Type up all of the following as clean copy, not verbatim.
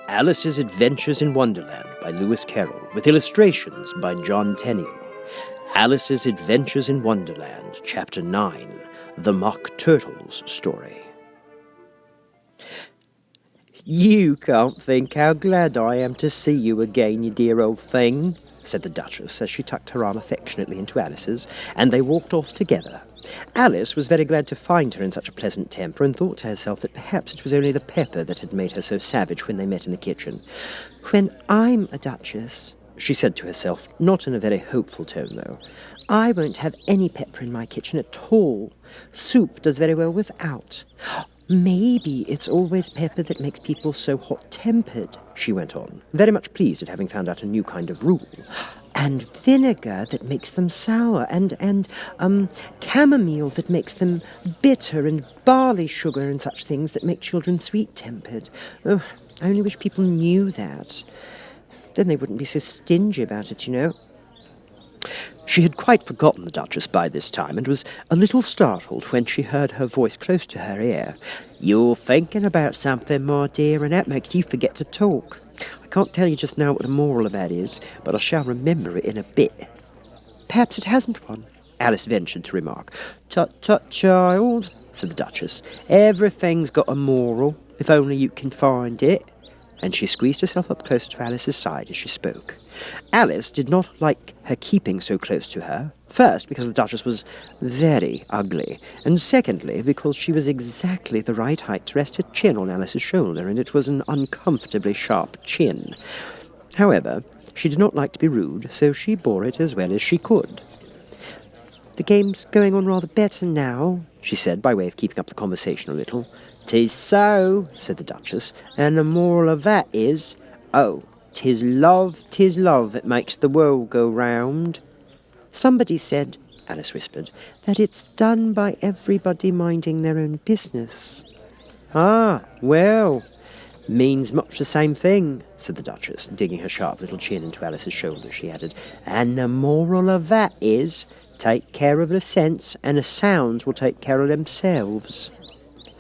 Alice's Adventures in Wonderland by Lewis Carroll, with illustrations by John Tenniel. Alice's Adventures in Wonderland, Chapter 9, The Mock Turtle's Story. "You can't think how glad I am to see you again, you dear old thing," said the Duchess as she tucked her arm affectionately into Alice's, and they walked off together. Alice was very glad to find her in such a pleasant temper, and thought to herself that perhaps it was only the pepper that had made her so savage when they met in the kitchen. "When I'm a Duchess," she said to herself, not in a very hopeful tone, though, "I won't have any pepper in my kitchen at all. Soup does very well without. Maybe it's always pepper that makes people so hot-tempered," she went on, very much pleased at having found out a new kind of rule. "And vinegar that makes them sour, and chamomile that makes them bitter, and barley sugar and such things that make children sweet-tempered. Oh, I only wish people knew that. Then they wouldn't be so stingy about it, you know." She had quite forgotten the Duchess by this time, and was a little startled when she heard her voice close to her ear. "You're thinking about something, my dear, and that makes you forget to talk. I can't tell you just now what the moral of that is, but I shall remember it in a bit." "Perhaps it hasn't one," Alice ventured to remark. "Tut, tut, child," said the Duchess. "Everything's got a moral, if only you can find it." And she squeezed herself up close to Alice's side as she spoke. Alice did not like her keeping so close to her, first because the Duchess was very ugly, and secondly because she was exactly the right height to rest her chin on Alice's shoulder, and it was an uncomfortably sharp chin. However, she did not like to be rude, so she bore it as well as she could. "The game's going on rather better now," she said, by way of keeping up the conversation a little. "'Tis so," said the Duchess, "and the moral of that is, oh, 'tis love that makes the world go round." "Somebody said," Alice whispered, "that it's done by everybody minding their own business." "Ah, well, means much the same thing," said the Duchess, digging her sharp little chin into Alice's shoulder. She added, "and the moral of that is, take care of the sense, and the sounds will take care of themselves."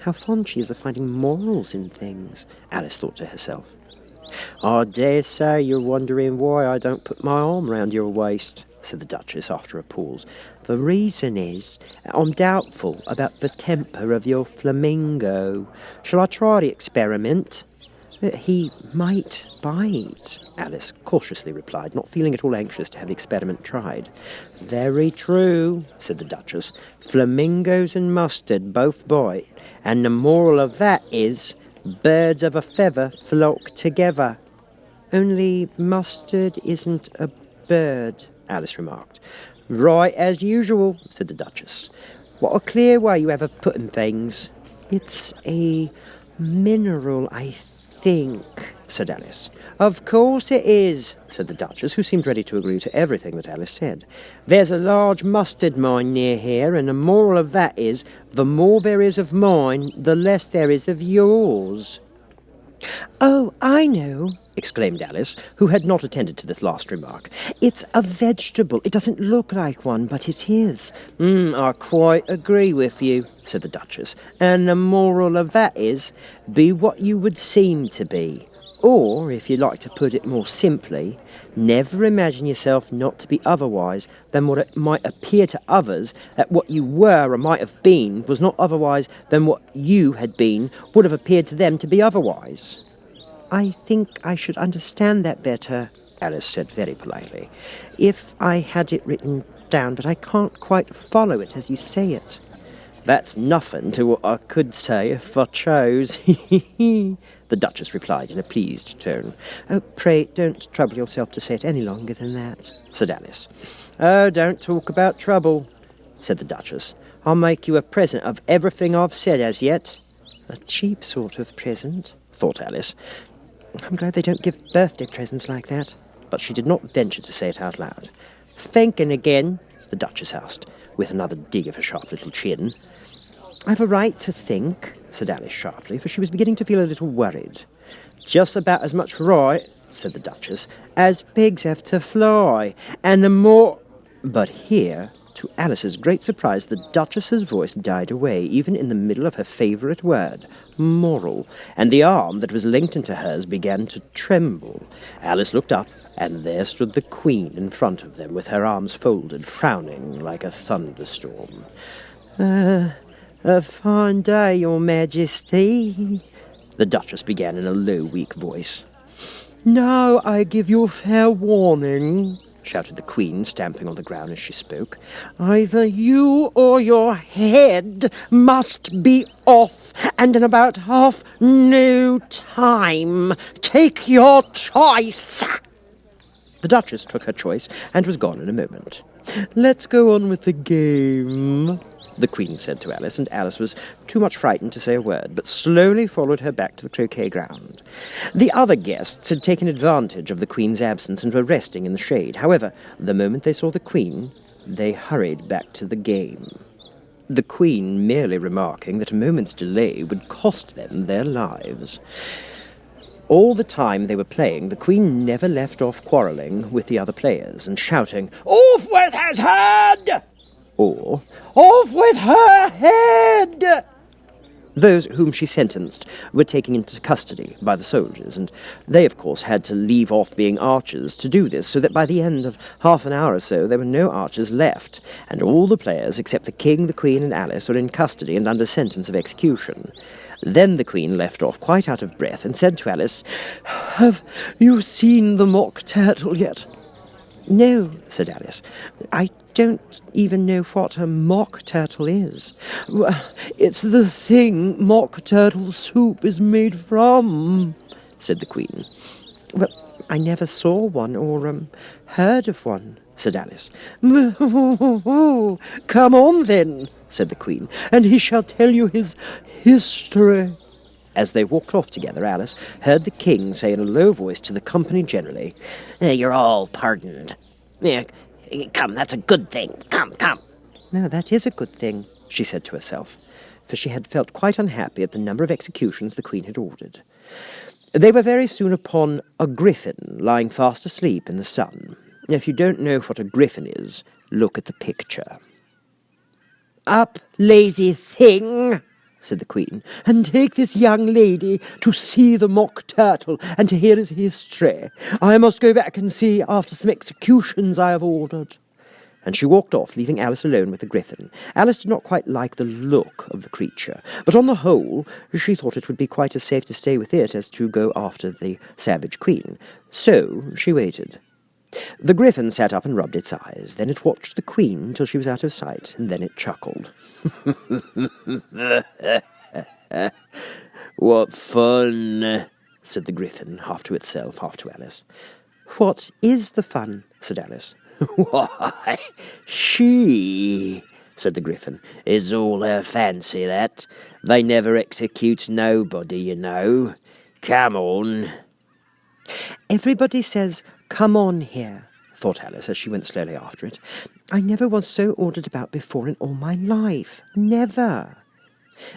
How fond she is of finding morals in things, Alice thought to herself. "I dare say you're wondering why I don't put my arm round your waist," said the Duchess after a pause. "The reason is, I'm doubtful about the temper of your flamingo. Shall I try the experiment?" "He might bite," Alice cautiously replied, not feeling at all anxious to have the experiment tried. "Very true," said the Duchess. "Flamingos and mustard both bite, and the moral of that is, birds of a feather flock together." "Only mustard isn't a bird," Alice remarked. "Right as usual," said the Duchess. "What a clear way you have of putting things." "It's a mineral, I think," said Alice. "Of course it is," said the Duchess, who seemed ready to agree to everything that Alice said. "There's a large mustard mine near here, and the moral of that is, the more there is of mine, the less there is of yours." "Oh, I know," exclaimed Alice, who had not attended to this last remark. "It's a vegetable. It doesn't look like one, but it is." "I quite agree with you," said the Duchess. "And the moral of that is, be what you would seem to be. Or, if you like to put it more simply, never imagine yourself not to be otherwise than what it might appear to others that what you were or might have been was not otherwise than what you had been would have appeared to them to be otherwise." "I think I should understand that better," Alice said very politely, "if I had it written down, but I can't quite follow it as you say it." "That's nothing to what I could say if I chose," the Duchess replied in a pleased tone. "Oh, pray don't trouble yourself to say it any longer than that," said Alice. "Oh, don't talk about trouble," said the Duchess. "I'll make you a present of everything I've said as yet." "A cheap sort of present," thought Alice. "I'm glad they don't give birthday presents like that." But she did not venture to say it out loud. "Thinking again?" the Duchess asked, with another dig of her sharp little chin. "I've a right to think," said Alice sharply, for she was beginning to feel a little worried. "Just about as much right," said the Duchess, "as pigs have to fly, and the more—" But here, To Alice's great surprise, the Duchess's voice died away, even in the middle of her favourite word, moral, and the arm that was linked into hers began to tremble. Alice looked up, and there stood the Queen in front of them, with her arms folded, frowning like a thunderstorm. A fine day, Your Majesty," the Duchess began in a low, weak voice. "Now I give you fair warning," shouted the Queen, stamping on the ground as she spoke. "Either you or your head must be off, and in about half no time. Take your choice." The Duchess took her choice and was gone in a moment. "Let's go on with the game," the Queen said to Alice, and Alice was too much frightened to say a word, but slowly followed her back to the croquet ground. The other guests had taken advantage of the Queen's absence and were resting in the shade. However, the moment they saw the Queen, they hurried back to the game. The Queen merely remarking that a moment's delay would cost them their lives. All the time they were playing, the Queen never left off quarrelling with the other players and shouting, "Off with his head!" or "Off with her head!" Those whom she sentenced were taken into custody by the soldiers, and they, of course, had to leave off being archers to do this, so that by the end of half an hour or so there were no archers left, and all the players, except the King, the Queen, and Alice, were in custody and under sentence of execution. Then the Queen left off quite out of breath and said to Alice, "Have you seen the mock turtle yet?" "No," said Alice. "I don't even know what a mock turtle is." "Well, it's the thing mock turtle soup is made from," said the Queen. "Well, I never saw one or heard of one," said Alice. "Come on, then," said the Queen, "and he shall tell you his history." As they walked off together, Alice heard the King say in a low voice to the company generally, "You're all pardoned. Come, that's a good thing. Come, come." "No, that is a good thing," she said to herself, for she had felt quite unhappy at the number of executions the Queen had ordered. They were very soon upon a griffin lying fast asleep in the sun. If you don't know what a griffin is, look at the picture. "Up, lazy thing," said the Queen, "and take this young lady to see the mock turtle and to hear his history. I must go back and see after some executions I have ordered." And she walked off, leaving Alice alone with the griffin. Alice did not quite like the look of the creature, but on the whole she thought it would be quite as safe to stay with it as to go after the savage Queen. So she waited. The griffin sat up and rubbed its eyes. Then it watched the Queen till she was out of sight, and then it chuckled. "What fun," said the griffin, half to itself, half to Alice. "What is the fun?" said Alice. "Why, she," said the griffin. "It's all her fancy, that. They never execute nobody, you know. Come on." "Everybody says, 'Come on here,'" thought Alice as she went slowly after it. "I never was so ordered about before in all my life. Never."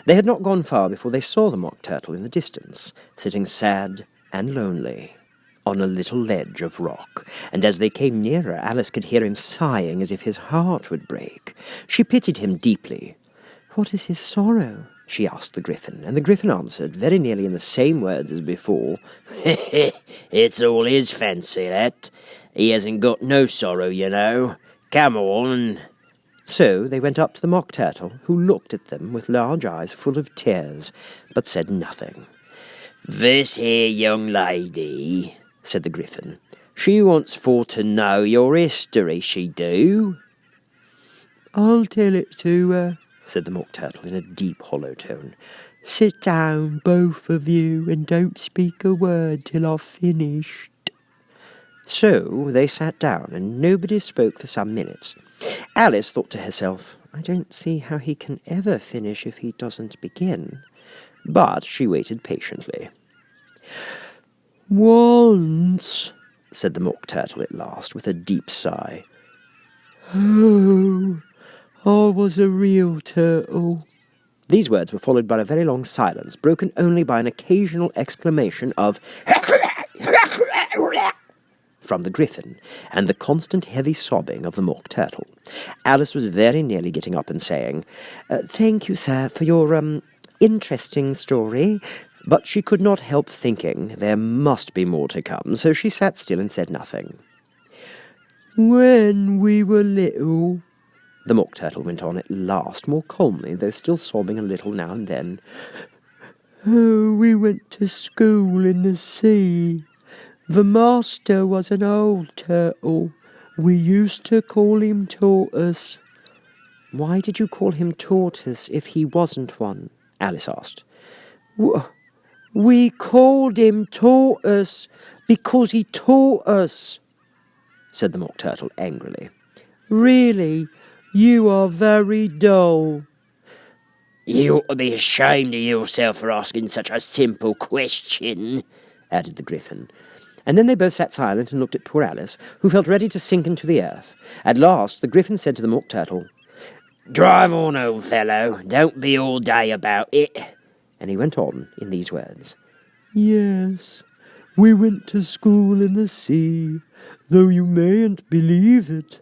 They had not gone far before they saw the mock turtle in the distance, sitting sad and lonely on a little ledge of rock, and as they came nearer, Alice could hear him sighing as if his heart would break. She pitied him deeply. "What is his sorrow?" she asked the griffin, and the griffin answered, very nearly in the same words as before, "It's all his fancy, that. He hasn't got no sorrow, you know. Come on." So they went up to the mock turtle, who looked at them with large eyes full of tears, but said nothing. "This here young lady," said the griffin, "she wants for to know your history, she do." "I'll tell it to her," said the mock turtle in a deep, hollow tone. "Sit down, both of you, and don't speak a word till I've finished." So they sat down, and nobody spoke for some minutes. Alice thought to herself, "I don't see how he can ever finish if he doesn't begin." But she waited patiently. "Once," said the mock turtle at last, with a deep sigh, "oh, I was a real turtle." These words were followed by a very long silence, broken only by an occasional exclamation of from the Gryphon, and the constant heavy sobbing of the Mock Turtle. Alice was very nearly getting up and saying, "Thank you, sir, for your, interesting story," but she could not help thinking there must be more to come, so she sat still and said nothing. "When we were little," the Mock Turtle went on at last, more calmly, though still sobbing a little now and then, "we went to school in the sea. The master was an old turtle. We used to call him Tortoise." "Why did you call him Tortoise if he wasn't one?" Alice asked. "We called him Tortoise because he taught us," said the Mock Turtle angrily. "Really, you are very dull." "You ought to be ashamed of yourself for asking such a simple question," added the Gryphon. And then they both sat silent and looked at poor Alice, who felt ready to sink into the earth. At last the Gryphon said to the Mock Turtle, "Drive on, old fellow. Don't be all day about it." And he went on in these words. "Yes, we went to school in the sea, though you mayn't believe it."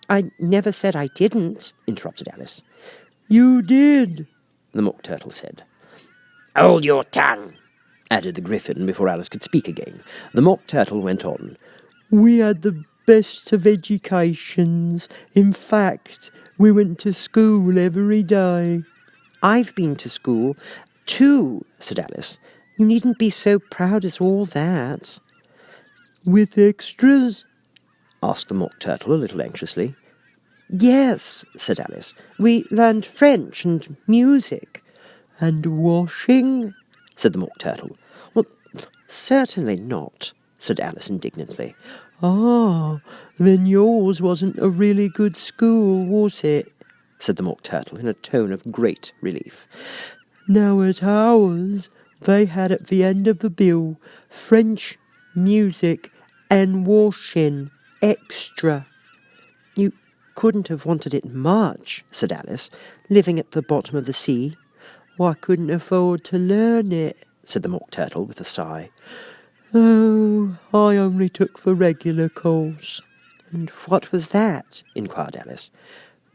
"I never said I didn't," interrupted Alice. "You did," the Mock Turtle said. "Hold your tongue," added the Gryphon before Alice could speak again. The Mock Turtle went on. "We had the best of educations. In fact, we went to school every day." "I've been to school too," said Alice. "You needn't be so proud as all that." "With extras?" asked the Mock Turtle a little anxiously. "Yes," said Alice. "We learned French and music." "And washing?" said the Mock Turtle. "Well, certainly not," said Alice indignantly. "Ah, then yours wasn't a really good school, was it?" said the Mock Turtle in a tone of great relief. "Now at ours, they had at the end of the bill French, music, and washing extra." "You couldn't have wanted it much," said Alice, "living at the bottom of the sea." "I couldn't afford to learn it," said the Mock Turtle with a sigh. "Oh, I only took the regular course." "And what was that?" inquired Alice.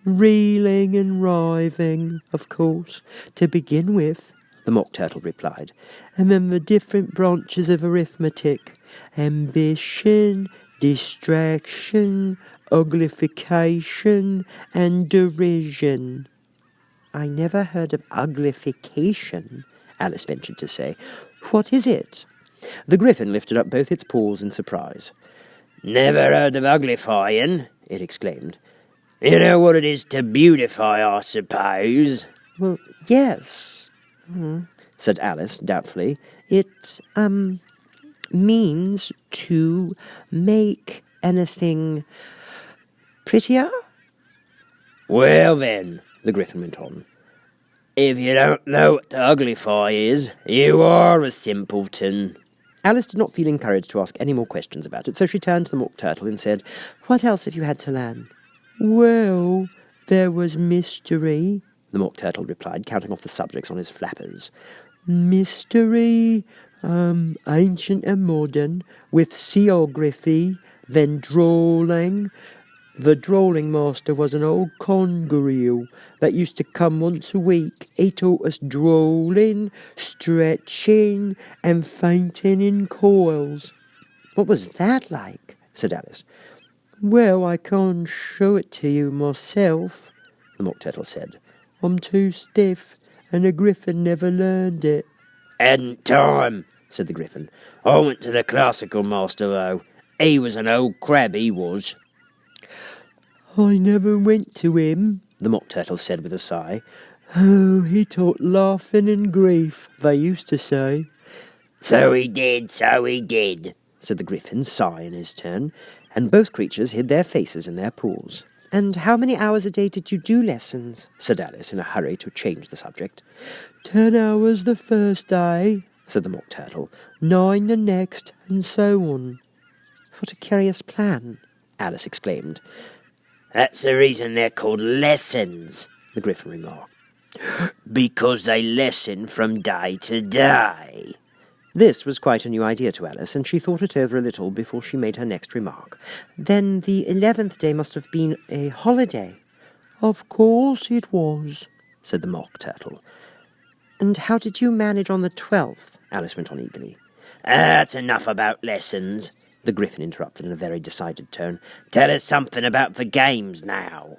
"Reeling and writhing, of course, to begin with," the Mock Turtle replied, "and then the different branches of arithmetic: ambition, distraction, uglification, and derision." "I never heard of uglification," Alice ventured to say. "What is it?" The Gryphon lifted up both its paws in surprise. "Never heard of uglifying?" it exclaimed. "You know what it is to beautify, I suppose?" "Well, yes," said Alice doubtfully. "It, means to make anything prettier?" "Well then," the Gryphon went on, "if you don't know what to uglify is, you are a simpleton." Alice did not feel encouraged to ask any more questions about it, so she turned to the Mock Turtle and said, "What else have you had to learn?" "Well, there was mystery," the Mock Turtle replied, counting off the subjects on his flappers. "Mystery, ancient and modern, with seography, then drawling. The drawling master was an old congaree that used to come once a week. He taught us drawling, stretching, and fainting in coils." "What was that like?" said Alice. "Well, I can't show it to you myself," the Mock Turtle said. "I'm too stiff, and the Gryphon never learned it." "Hadn't time," said the Gryphon. "I went to the classical master, though. He was an old crab, he was." "I never went to him," the Mock Turtle said with a sigh. "Oh, he taught laughing and grief, they used to say." So he did," said the Gryphon, sighing in his turn, and both creatures hid their faces in their paws. "And how many hours a day did you do lessons?" said Alice, in a hurry to change the subject. 10 hours the first day," said the Mock Turtle, 9 the next, and so on. "What a curious plan," Alice exclaimed. "That's the reason they're called lessons," the Gryphon remarked. "Because they lessen from day to day." This was quite a new idea to Alice, and she thought it over a little before she made her next remark. "Then the 11th day must have been a holiday." "Of course it was," said the Mock Turtle. "And how did you manage on the 12th?" Alice went on eagerly. "That's enough about lessons," the Gryphon interrupted in a very decided tone. "Tell us something about the games now."